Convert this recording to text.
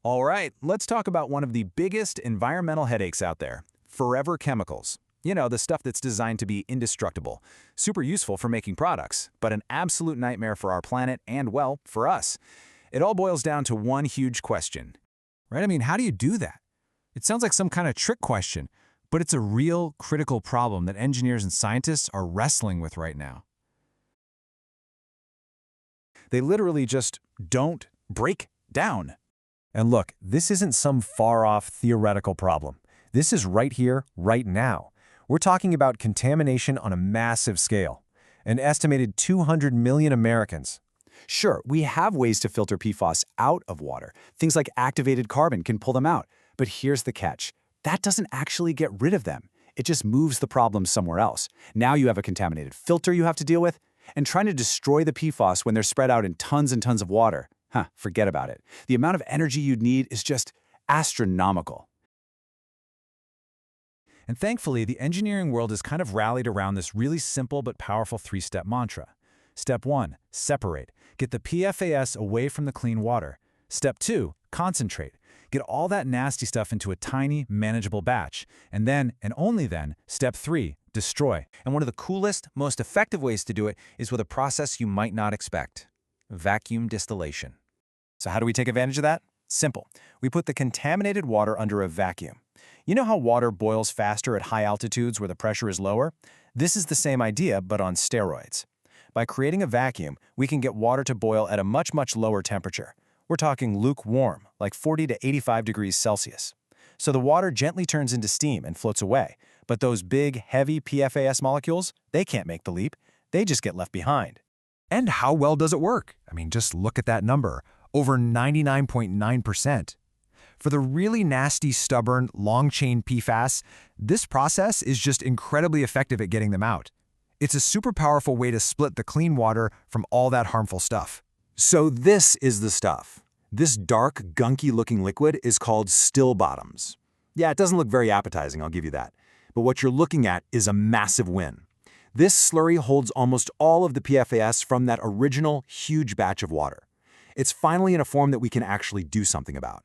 All right, let's talk about one of the biggest environmental headaches out there, forever chemicals. You know, the stuff that's designed to be indestructible, super useful for making products, but an absolute nightmare for our planet and, well, for us. It all boils down to one huge question. Right? I mean, how do you do that? It sounds like some kind of trick question, but it's a real critical problem that engineers and scientists are wrestling with right now. They literally just don't break down. And look, this isn't some far-off theoretical problem. This is right here, right now. We're talking about contamination on a massive scale. An estimated 200 million Americans. Sure, we have ways to filter PFAS out of water. Things like activated carbon can pull them out. But here's the catch. That doesn't actually get rid of them. It just moves the problem somewhere else. Now you have a contaminated filter you have to deal with, and trying to destroy the PFAS when they're spread out in tons and tons of water. Forget about it. The amount of energy you'd need is just astronomical. And thankfully, the engineering world has kind of rallied around this really simple but powerful three-step mantra. Step 1, separate. Get the PFAS away from the clean water. Step 2, concentrate. Get all that nasty stuff into a tiny, manageable batch. And then, and only then, step 3, destroy. And one of the coolest, most effective ways to do it is with a process you might not expect: vacuum distillation. So how do we take advantage of that? Simple. We put the contaminated water under a vacuum. You know how water boils faster at high altitudes where the pressure is lower? This is the same idea, but on steroids. By creating a vacuum, we can get water to boil at a much, much lower temperature. We're talking lukewarm, like 40 to 85 degrees Celsius. So the water gently turns into steam and floats away. But those big, heavy PFAS molecules, they can't make the leap. They just get left behind. And how well does it work? I mean, just look at that number, over 99.9%. For the really nasty, stubborn, long-chain PFAS, this process is just incredibly effective at getting them out. It's a super powerful way to split the clean water from all that harmful stuff. So this is the stuff. This dark, gunky-looking liquid is called still bottoms. Yeah, it doesn't look very appetizing, I'll give you that. But what you're looking at is a massive win. This slurry holds almost all of the PFAS from that original huge batch of water. It's finally in a form that we can actually do something about.